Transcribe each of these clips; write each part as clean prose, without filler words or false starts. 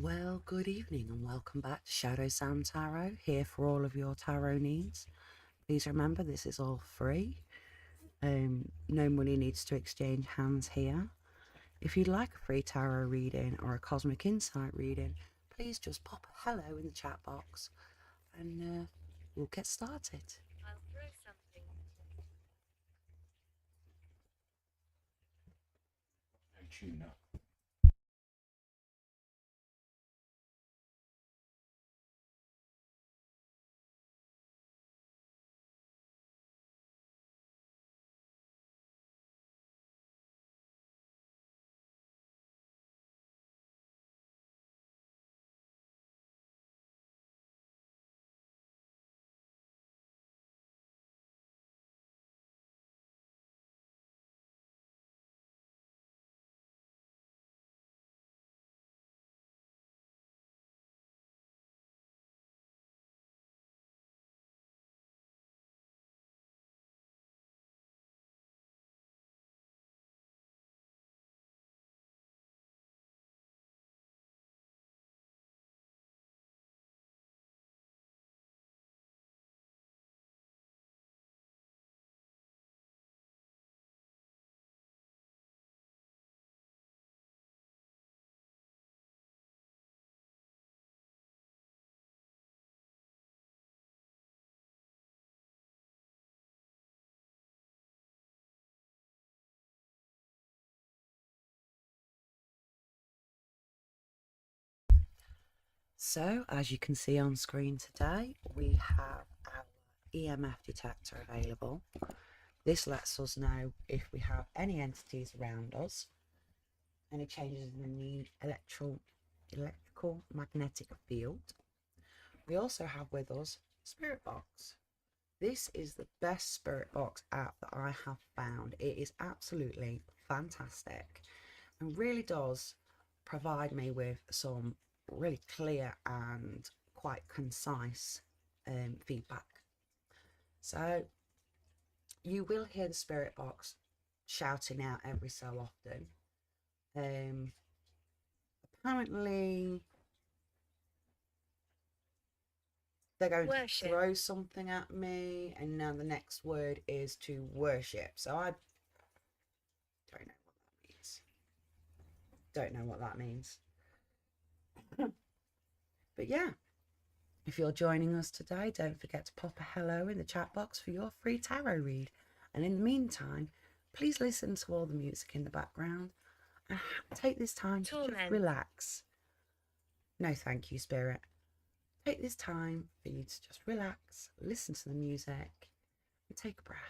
Well, good evening and welcome back to Shadow Sam Tarot, here for all of your tarot needs. Please remember this is all free. No money needs to exchange hands here. If you'd like a free tarot reading or a cosmic insight reading, please just pop a hello in the chat box and we'll get started. I'll throw something. No tuna. So, as you can see on screen today, we have our EMF detector available. This lets us know if we have any entities around us, any changes in the electrical magnetic field. We also have with us Spirit Box. This is the best Spirit Box app that I have found. It is absolutely fantastic and really does provide me with some really clear and quite concise feedback. So you will hear the Spirit Box shouting out every so often. Apparently they're going to throw something at me, and now the next word is to worship. So I don't know what that means. Don't know what that means. But yeah, if you're joining us today, don't forget to pop a hello in the chat box for your free tarot read. And in the meantime, please listen to all the music in the background and take this time to just relax. No, thank you, Spirit. Take this time for you to just relax, listen to the music, and take a breath.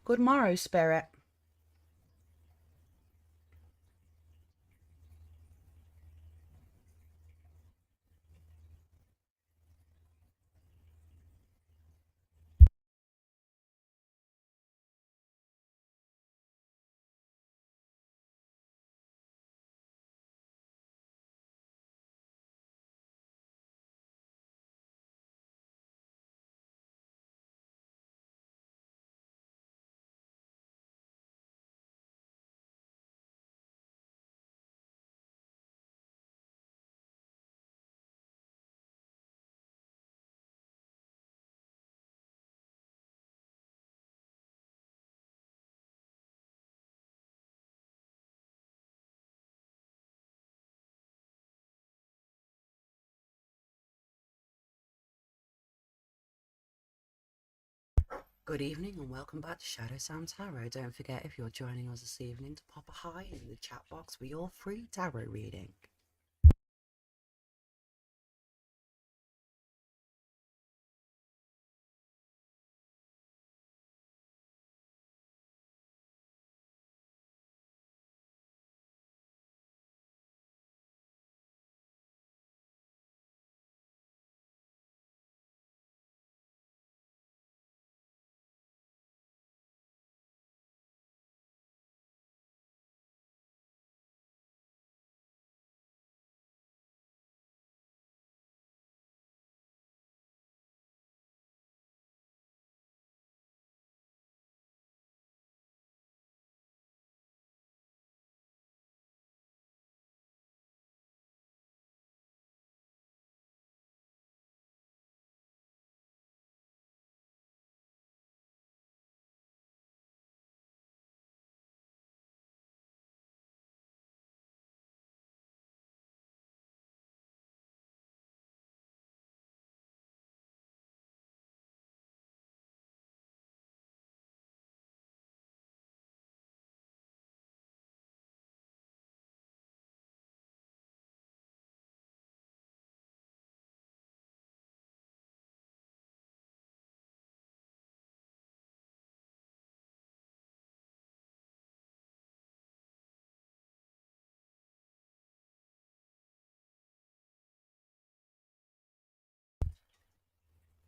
Good morrow, Spirit. Good evening and welcome back to Shadow Sam Tarot. Don't forget, if you're joining us this evening, to pop a hi in the chat box for your free tarot reading.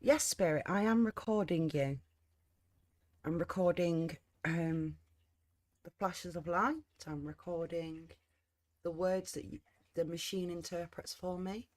Yes, Spirit, I am recording you. I'm recording the flashes of light. I'm recording the words that the machine interprets for me.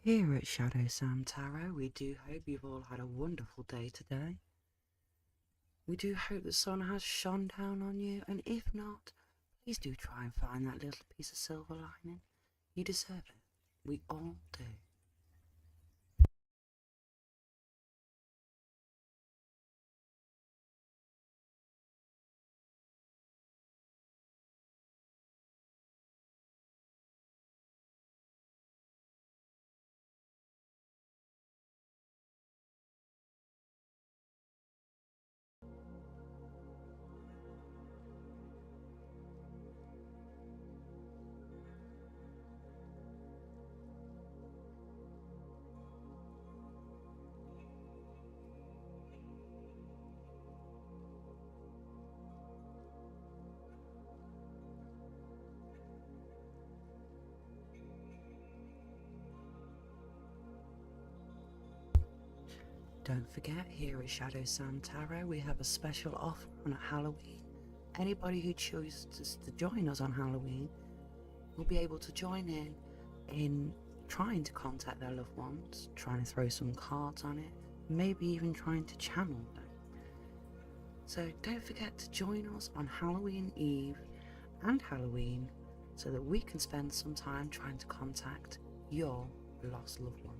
Here at Shadow Sam Tarot, we do hope you've all had a wonderful day today. We do hope the sun has shone down on you, and if not, please do try and find that little piece of silver lining. You deserve it. We all do. Don't forget, here at Shadow Sam Tarot, we have a special offer on Halloween. Anybody who chooses to join us on Halloween will be able to join in trying to contact their loved ones, trying to throw some cards on it, maybe even trying to channel them. So don't forget to join us on Halloween Eve and Halloween so that we can spend some time trying to contact your lost loved ones.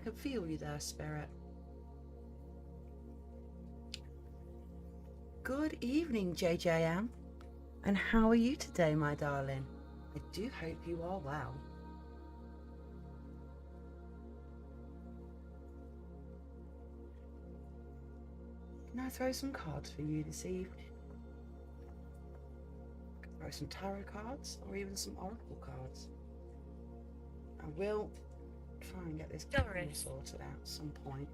can feel you there, Spirit. Good evening, JJM. And how are you today, my darling? I do hope you are well. Can I throw some cards for you this evening? I can throw some tarot cards or even some oracle cards. I will try and get this camera sorted out at some point.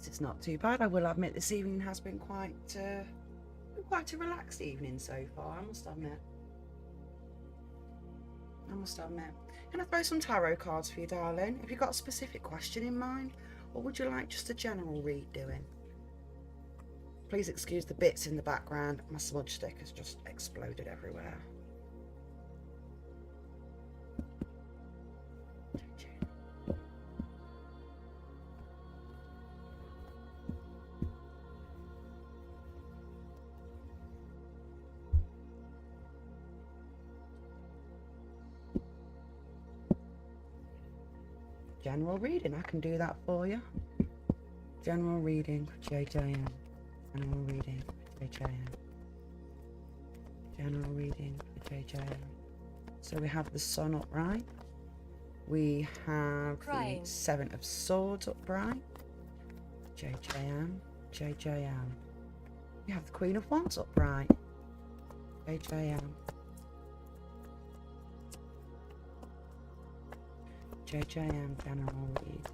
It's not too bad. I will admit this evening has been quite a relaxed evening so far, I must admit. Can I throw some tarot cards for you, darling? Have you got a specific question in mind, or would you like just a general read doing? Please excuse the bits in the background. My smudge stick has just exploded everywhere. General reading, I can do that for you. General reading for JJM. General reading for JJM. General reading for JJM. So we have the Sun upright. We have the Seven of Swords upright. JJM. JJM. We have the Queen of Wands upright. JJM. JJM general read.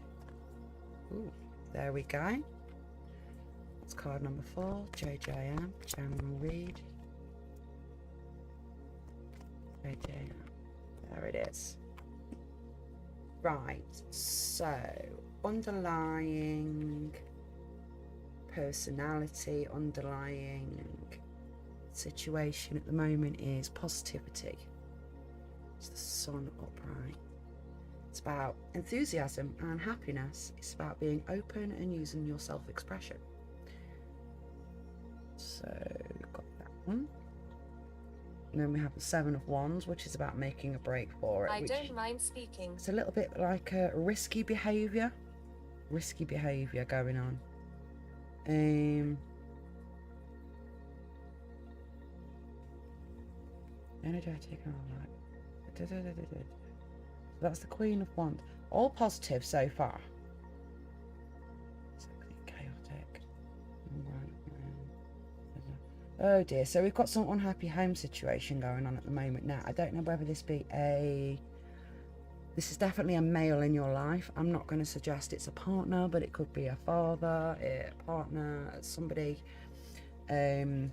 Ooh, there we go. That's card number 4. JJM general read. JJM. There it is. Right. So underlying personality, underlying situation at the moment is positivity. It's the Sun upright. It's about enthusiasm and happiness. It's about being open and using your self-expression. So we've got that one. And then we have the Seven of Wands, which is about making a break for it. I don't mind speaking. It's a little bit like a risky behaviour. Risky behaviour going on. Energy taken on that. That's the Queen of Wands. All positive so far. Chaotic. Oh dear. So we've got some unhappy home situation going on at the moment now. I don't know whether this be a... This is definitely a male in your life. I'm not going to suggest it's a partner, but it could be a father, a partner, somebody. And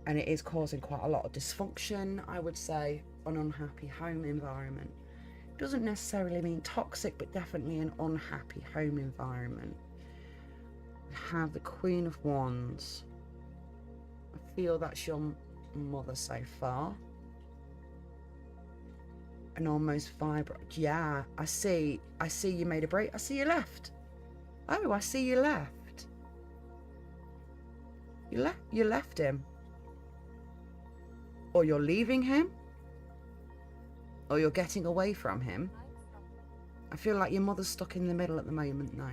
it is causing quite a lot of dysfunction, I would say, an unhappy home environment. Doesn't necessarily mean toxic, but definitely an unhappy home environment. We have the Queen of Wands. I feel that's your mother so far. An almost vibrant. Yeah, I see you made a break. I see you left. Oh, I see you left. You left him. Or you're leaving him. Or you're getting away from him. I feel like your mother's stuck in the middle at the moment now.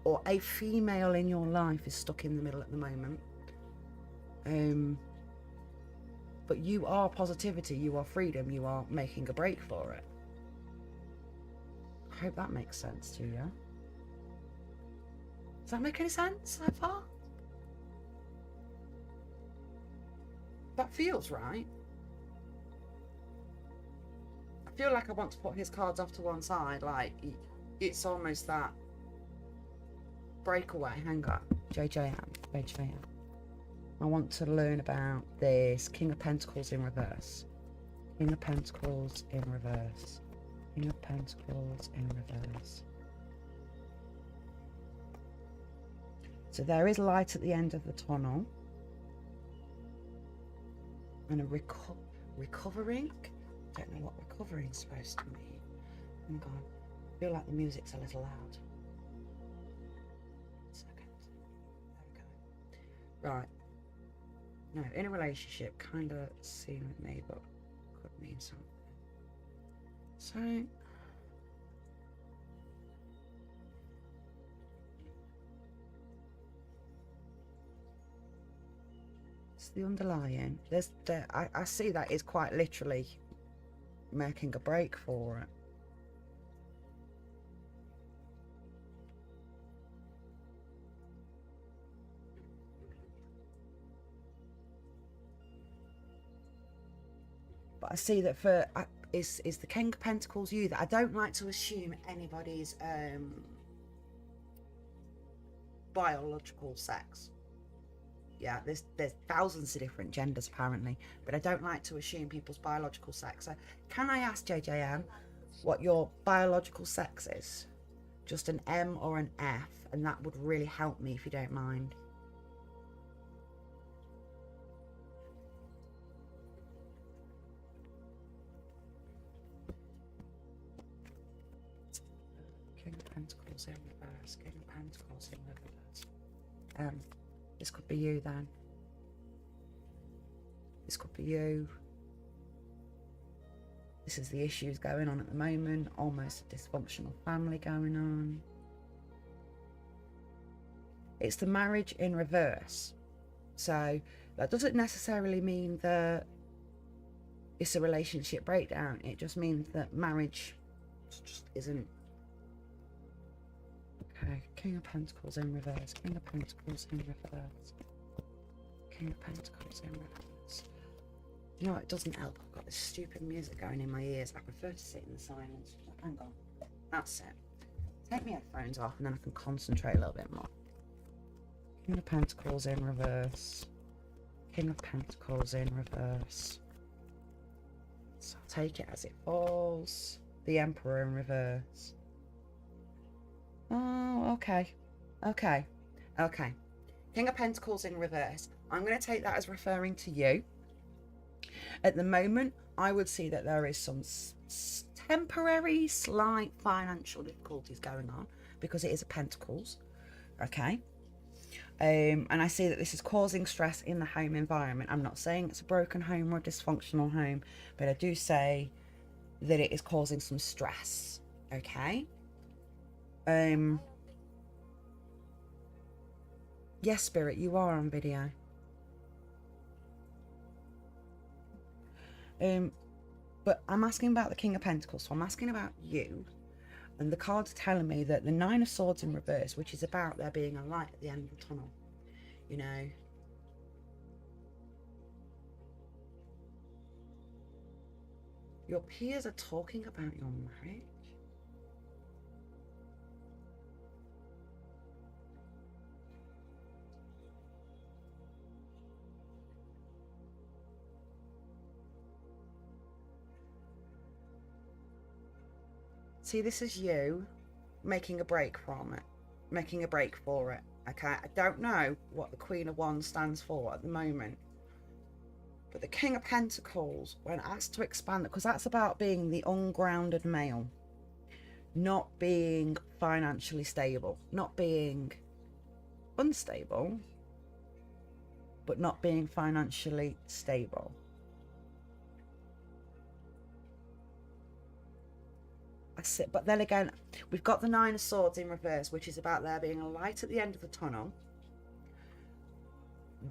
Or a female in your life is stuck in the middle at the moment. But you are positivity, you are freedom, you are making a break for it. I hope that makes sense to you. Does that make any sense so far? That feels right. I feel like I want to put his cards off to one side, like it's almost that breakaway. Hang on, JJM. I want to learn about this King of Pentacles in reverse. King of Pentacles in reverse. King of Pentacles in reverse. So there is light at the end of the tunnel. And a recovering. Don't know what recovering is supposed to mean. Hang on. I feel like the music's a little loud. 1 second. Okay. Right. No, in a relationship, kind of seen with me, but could mean something. So. It's the underlying. I see that is quite literally making a break for it. But I see that for is the King of Pentacles you, that I don't like to assume anybody's biological sex. Yeah, there's thousands of different genders apparently, but I don't like to assume people's biological sex. So can I ask JJM what your biological sex is? Just an M or an F, and that would really help me if you don't mind. King of Pentacles in reverse, King of Pentacles in reverse. This could be you then. This could be you. This is the issues going on at the moment. Almost a dysfunctional family going on. It's the marriage in reverse. So that doesn't necessarily mean that it's a relationship breakdown. It just means that marriage just isn't. Okay, King of Pentacles in reverse, King of Pentacles in reverse, King of Pentacles in reverse. You know, it doesn't help. I've got this stupid music going in my ears. I prefer to sit in the silence. Hang on. That's it. Take my headphones off and then I can concentrate a little bit more. King of Pentacles in reverse, King of Pentacles in reverse. So I'll take it as it falls. The Emperor in reverse. Oh, okay. Okay. Okay. King of Pentacles in reverse. I'm going to take that as referring to you. At the moment, I would see that there is some temporary, slight financial difficulties going on because it is a Pentacles. Okay. And I see that this is causing stress in the home environment. I'm not saying it's a broken home or a dysfunctional home, but I do say that it is causing some stress. Okay. Yes, Spirit, you are on video. But I'm asking about the King of Pentacles, so I'm asking about you. And the cards are telling me that the Nine of Swords in reverse, which is about there being a light at the end of the tunnel. You know. Your peers are talking about your marriage. See, this is you making a break from it, making a break for it. Okay, I don't know what the Queen of Wands stands for at the moment, but the King of Pentacles, when asked to expand it, because that's about being the ungrounded male, not being financially stable, not being unstable, but not being financially stable. But then again, we've got the Nine of Swords in reverse, which is about there being a light at the end of the tunnel.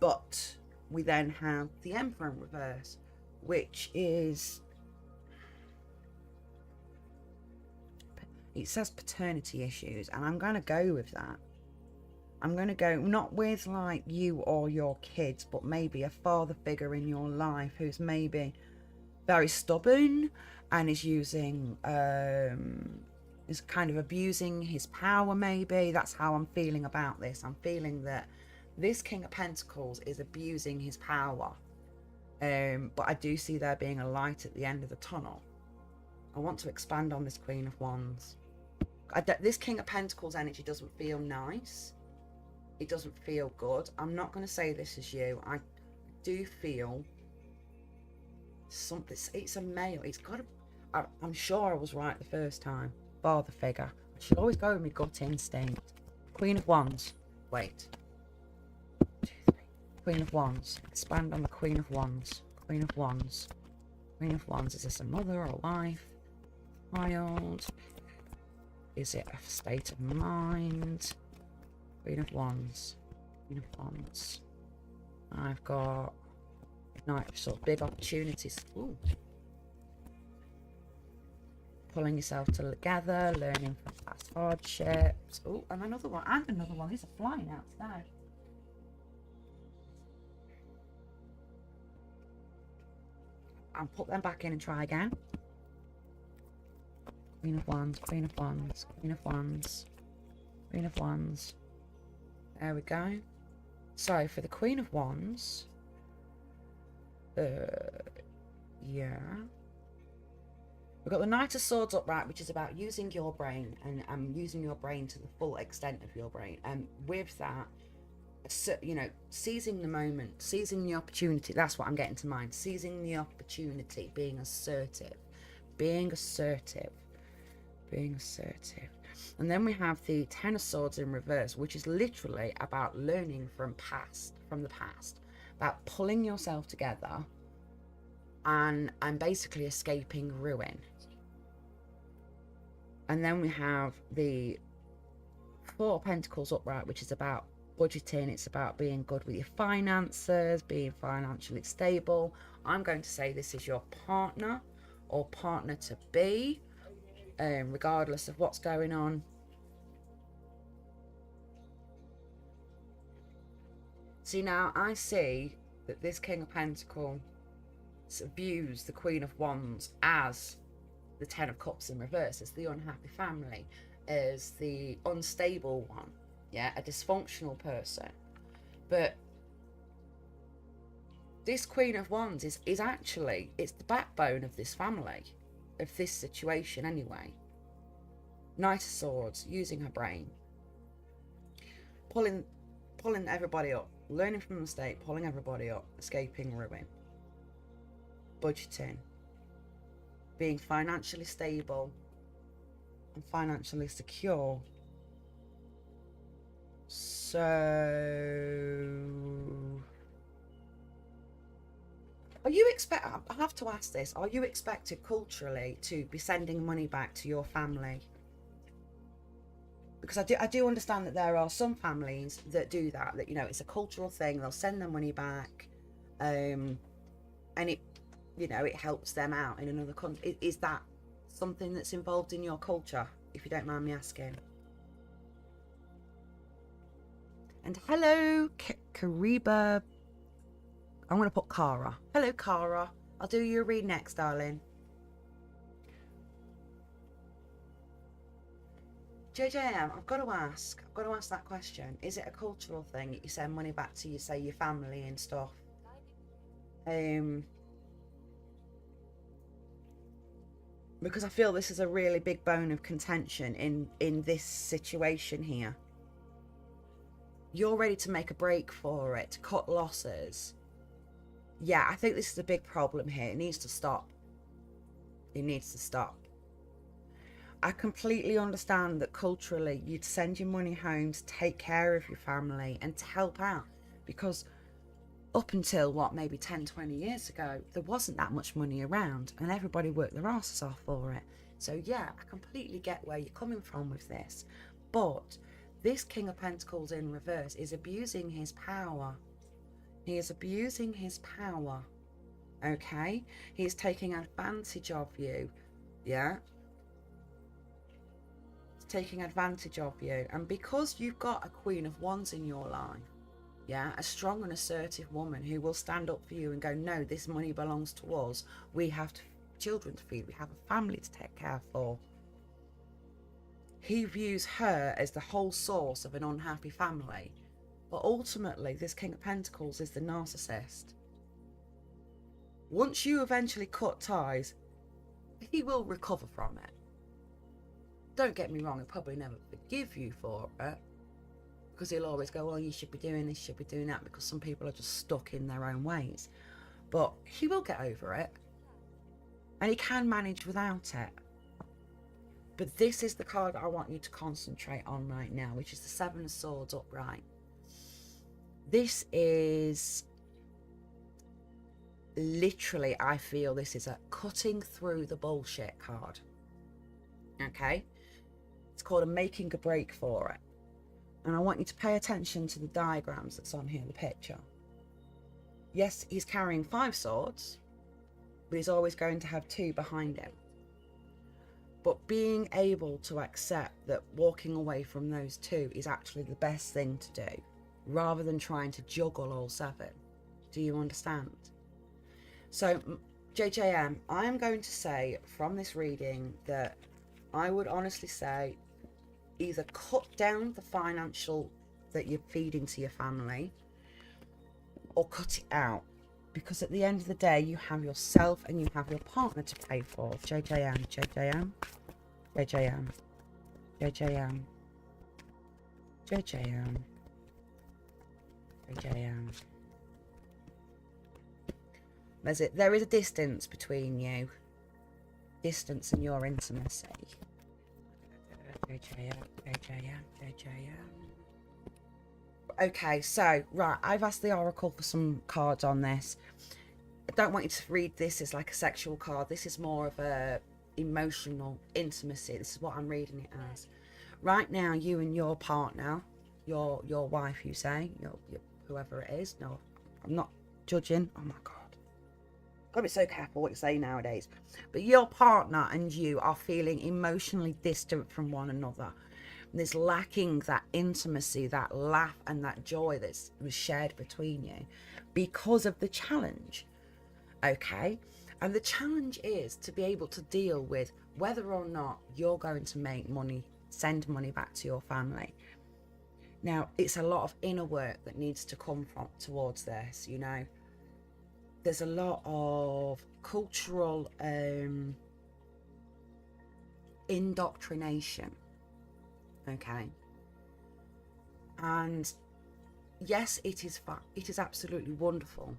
But we then have the Emperor in reverse, which is, it says paternity issues, and I'm going to go with that. I'm going to go not with like you or your kids, but maybe a father figure in your life who's maybe very stubborn and is using is kind of abusing his power. Maybe that's how I'm feeling about this. I'm feeling that this King of Pentacles is abusing his power, but I do see there being a light at the end of the tunnel. I want to expand on this Queen of Wands. This King of Pentacles energy doesn't feel nice. It doesn't feel good. I'm not going to say this is you. I do feel something. It's a male. It's got to. I'm sure I was right the first time. Father figure. I should always go with my gut instinct. Queen of Wands. Wait. 1, 2, 3. Queen of Wands. Expand on the Queen of Wands. Queen of Wands. Queen of Wands. Is this a mother or wife? Child? Is it a state of mind? Queen of Wands. Queen of Wands. I've got sort of big opportunities. Ooh. Pulling yourself together, learning from past hardships. Oh, and another one. And another one. These are flying out today. I'll put them back in and try again. Queen of Wands, Queen of Wands, Queen of Wands, Queen of Wands. There we go. So for the Queen of Wands, yeah, we've got the Knight of Swords upright, which is about using your brain and using your brain to the full extent of your brain. And with that, you know, seizing the moment, seizing the opportunity. That's what I'm getting to mind. Seizing the opportunity, being assertive, being assertive, being assertive. And then we have the Ten of Swords in reverse, which is literally about learning from the past, about pulling yourself together and basically escaping ruin. And then we have the Four of Pentacles upright, which is about budgeting. It's about being good with your finances, being financially stable. I'm going to say this is your partner or partner to be, regardless of what's going on. See, now I see that this King of Pentacles views the Queen of Wands as the Ten of Cups in reverse, as the unhappy family, as the unstable one, yeah, a dysfunctional person. But this Queen of Wands is actually, it's the backbone of this family, of this situation anyway. Knight of Swords, using her brain, pulling everybody up, learning from a mistake, pulling everybody up, escaping ruin, budgeting, being financially stable and financially secure. So are you I have to ask this, are you expected culturally to be sending money back to your family? Because I do understand that there are some families that do that, you know, it's a cultural thing, they'll send their money back, and it, you know, it helps them out in another country. Is that something that's involved in your culture, if you don't mind me asking? And hello, Kariba. I'm going to put Cara. Hello, Cara. I'll do you a read next, darling. JJM, I've got to ask that question. Is it a cultural thing that you send money back to, you say, your family and stuff? Because I feel this is a really big bone of contention in this situation here. You're ready to make a break for it, to cut losses. Yeah, I think this is a big problem here. It needs to stop. It needs to stop. I completely understand that culturally you'd send your money home to take care of your family and to help out, because up until what, maybe 10, 20 years ago, there wasn't that much money around and everybody worked their asses off for it. So yeah, I completely get where you're coming from with this. But this King of Pentacles in reverse is abusing his power. He is abusing his power. Okay? He is taking advantage of you. Yeah? He's taking advantage of you. And because you've got a Queen of Wands in your life, yeah, a strong and assertive woman who will stand up for you and go, no, this money belongs to us. We have children to feed. We have a family to take care for. He views her as the whole source of an unhappy family. But ultimately, this King of Pentacles is the narcissist. Once you eventually cut ties, he will recover from it. Don't get me wrong, he'll probably never forgive you for it, because he'll always go, well, you should be doing this, you should be doing that, because some people are just stuck in their own ways. But he will get over it, and he can manage without it. But this is the card I want you to concentrate on right now, which is the Seven of Swords upright. This is literally, I feel this is a cutting through the bullshit card. Okay? It's called a making a break for it. And I want you to pay attention to the diagrams that's on here, the picture. Yes, he's carrying 5 swords, but he's always going to have 2 behind him. But being able to accept that walking away from those 2 is actually the best thing to do, rather than trying to juggle all 7. Do you understand? So, JJM, I am going to say from this reading that I would honestly say either cut down the financial that you're feeding to your family, or cut it out, because at the end of the day you have yourself and you have your partner to pay for. JJM, JJM, JJM, JJM, JJM, JJM. There is a distance between you, distance in your intimacy. JJM, JJM, JJM. Okay, so, right, I've asked the Oracle for some cards on this. I don't want you to read this as like a sexual card. This is more of a emotional intimacy. This is what I'm reading it as. Right now, you and your partner, your wife, you say, your whoever it is. No, I'm not judging. Oh my God. Gotta be so careful what you say nowadays. But your partner and you are feeling emotionally distant from one another. There's lacking that intimacy, that laugh and that joy that was shared between you because of the challenge. Okay? And the challenge is to be able to deal with whether or not you're going to make money, send money back to your family. Now, it's a lot of inner work that needs to come from towards this, you know. There's a lot of cultural indoctrination. Okay, and yes, it is absolutely wonderful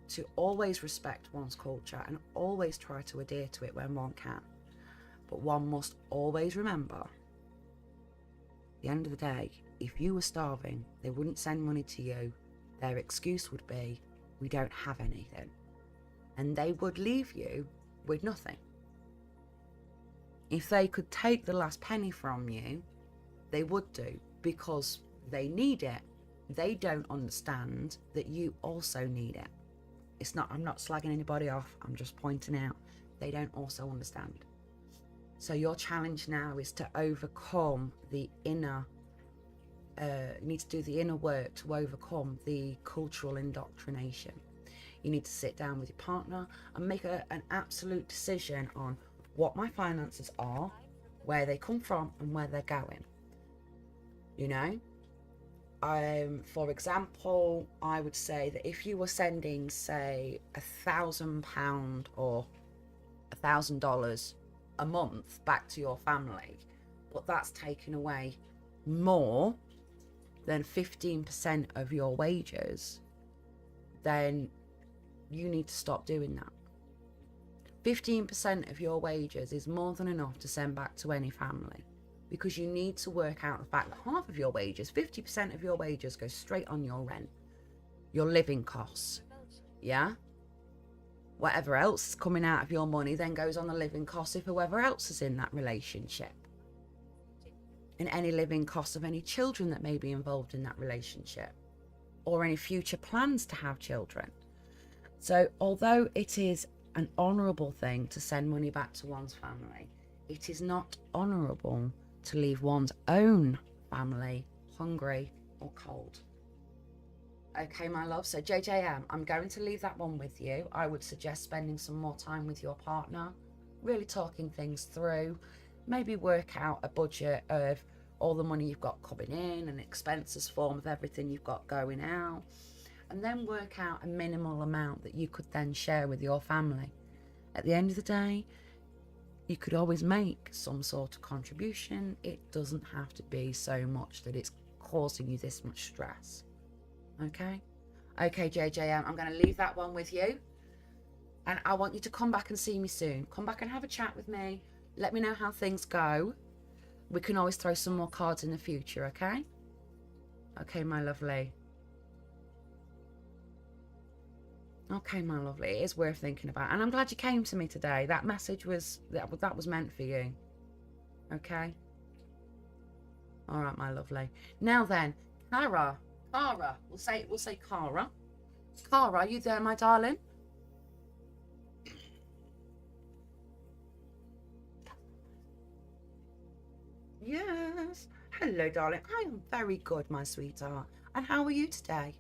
to always respect one's culture and always try to adhere to it when one can, but one must always remember, at the end of the day, if you were starving, they wouldn't send money to you. Their excuse would be, we don't have anything, and they would leave you with nothing. If they could take the last penny from you, they would do, because they need it. They don't understand that you also need it. I'm not slagging anybody off, I'm just pointing out they don't also understand. So your challenge now is to overcome the inner, you need to do the inner work to overcome the cultural indoctrination. You need to sit down with your partner and make an absolute decision on what my finances are, where they come from and where they're going. You know, for example, I would say that if you were sending, say, £1,000 or $1,000 a month back to your family, but that's taken away more than 15% of your wages, then you need to stop doing that. 15% of your wages is more than enough to send back to any family, because you need to work out the fact that half of your wages, 50% of your wages, go straight on your rent, your living costs. Yeah? Whatever else is coming out of your money then goes on the living costs of whoever else is in that relationship, and any living costs of any children that may be involved in that relationship, or any future plans to have children. So although it is an honourable thing to send money back to one's family, it is not honourable to leave one's own family hungry or cold. Okay, my love, so JJM, I'm going to leave that one with you. I would suggest spending some more time with your partner, really talking things through, maybe work out a budget of all the money you've got coming in and expenses form of everything you've got going out, and then work out a minimal amount that you could then share with your family. At the end of the day, you could always make some sort of contribution. It doesn't have to be so much that it's causing you this much stress. Okay? Okay, JJM, I'm going to leave that one with you. And I want you to come back and see me soon. Come back and have a chat with me. Let me know how things go. We can always throw some more cards in the future, okay? Okay, my lovely. Okay, my lovely. It is worth thinking about. And I'm glad you came to me today. That message was, that was meant for you. Okay? All right, my lovely. Now then, Cara. We'll say Cara. Cara, are you there, my darling? Yes. Hello, darling. I am very good, my sweetheart. And how are you today?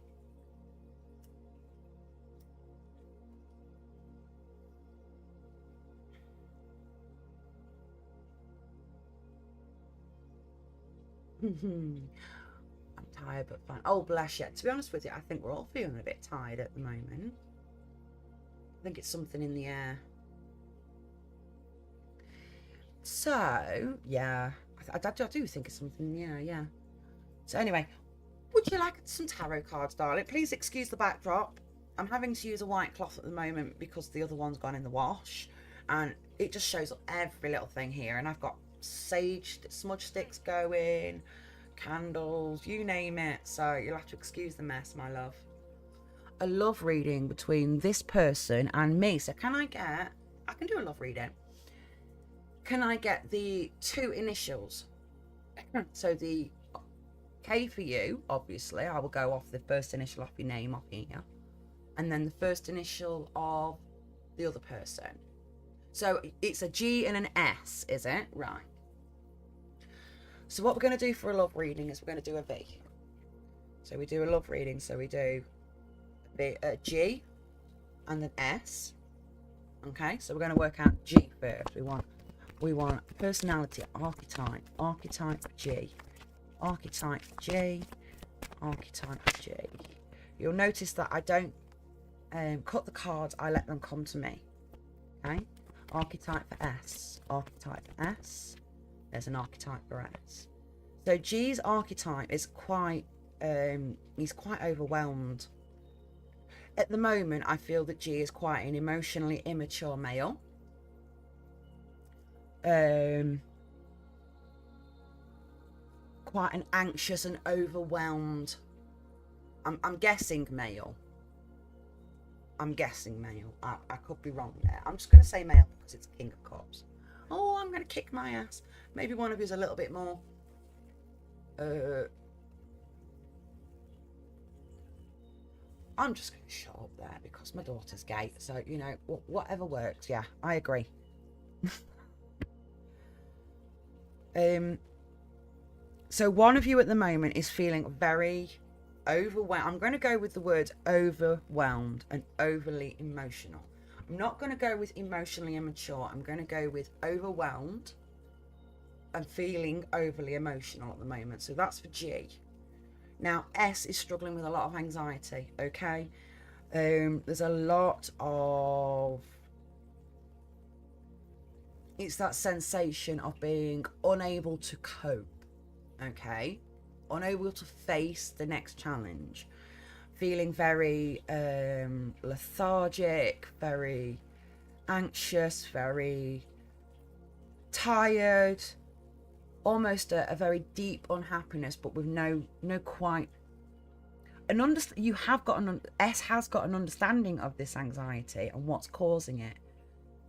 I'm tired but fine. Oh, bless you. To be honest with you, I think we're all feeling a bit tired at the moment. I think it's something in the air. So, yeah. I do think it's something in the air, yeah. So anyway, would you like some tarot cards, darling? Please excuse the backdrop. I'm having to use a white cloth at the moment because the other one's gone in the wash. And it just shows up every little thing here. And I've got sage smudge sticks going, candles, you name it. So you'll have to excuse the mess, my love. A love reading between this person and me. So I can do a love reading. Can I get the 2 initials? So the K for you, obviously. I will go off the first initial off your name off here. And then the first initial of the other person. So it's a G and an S, is it? Right. So what we're going to do for a love reading is we're going to do a V. So we do a love reading. So we do a G and an S. Okay, so we're going to work out G first. We want personality, archetype G, archetype G, archetype G. You'll notice that I don't cut the cards, I let them come to me. Okay, archetype for S, archetype for S. There's an archetype for S. So G's archetype is he's quite overwhelmed. At the moment, I feel that G is quite an emotionally immature male. Quite an anxious and overwhelmed. I'm guessing male. I could be wrong there. I'm just going to say male because it's King of Cups. Oh, I'm going to kick my ass. Maybe one of you's a little bit more. I'm just going to shut up there because my daughter's gay. So, you know, whatever works. Yeah, I agree. So one of you at the moment is feeling very overwhelmed. I'm going to go with the word overwhelmed and overly emotional. I'm not going to go with emotionally immature. I'm going to go with overwhelmed and feeling overly emotional at the moment. So that's for G. Now S is struggling with a lot of anxiety. Okay, there's a lot of, it's that sensation of being unable to cope. Okay, unable to face the next challenge, feeling very lethargic, very anxious, very tired, almost a very deep unhappiness, but with no quite an you have got S has got an understanding of this anxiety and what's causing it,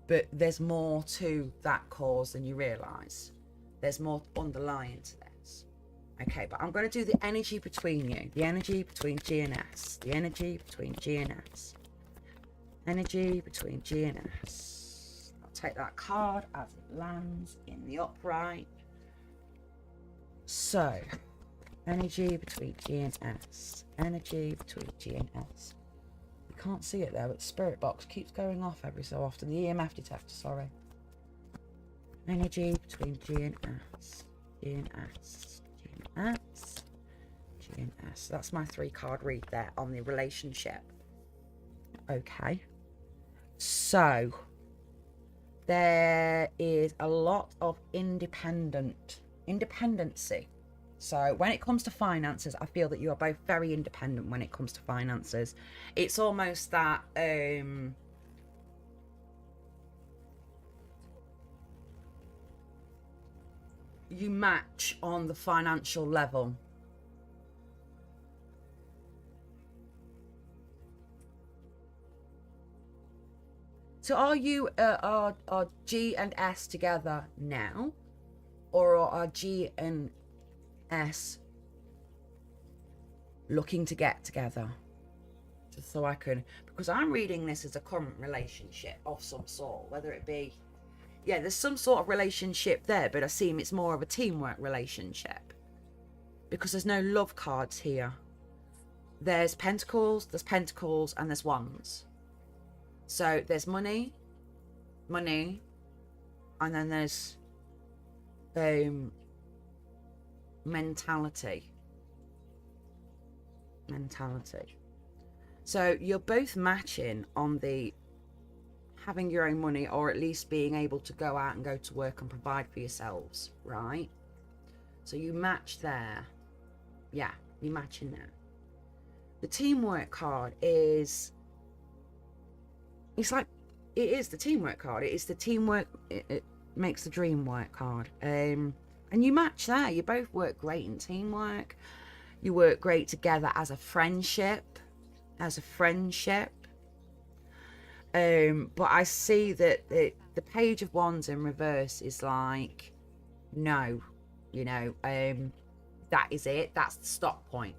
but there's more to that cause than you realize. There's more underlying to this. Okay, but I'm going to do the energy between you, the energy between G and S, the energy between G and S, energy between G and S. I'll take that card as it lands in the upright. So, energy between G and S, energy between G and S. You can't see it there, but the spirit box keeps going off every so often. The EMF detector, sorry. Energy between G and S, G and S, G and S, G and S. That's my 3-card read there on the relationship. Okay. So, there is a lot of independency. So when it comes to finances, I feel that you are both very independent when it comes to finances. It's almost that you match on the financial level. So are you are G and S together now, or are G and S looking to get together? Just so I can, because I'm reading this as a current relationship of some sort, whether it be, yeah, there's some sort of relationship there, but I seem it's more of a teamwork relationship because there's no love cards here. There's pentacles, and there's wands. So there's money, and then there's mentality. So you're both matching on the having your own money, or at least being able to go out and go to work and provide for yourselves, right? So you match there. Yeah, you're matching there. The teamwork card is, it's like, it is the teamwork card. It is the teamwork, it makes the dream work card. And you match there. You both work great in teamwork. You work great together as a friendship. But I see that the Page of Wands in reverse is like, no, you know, that is it. That's the stop point.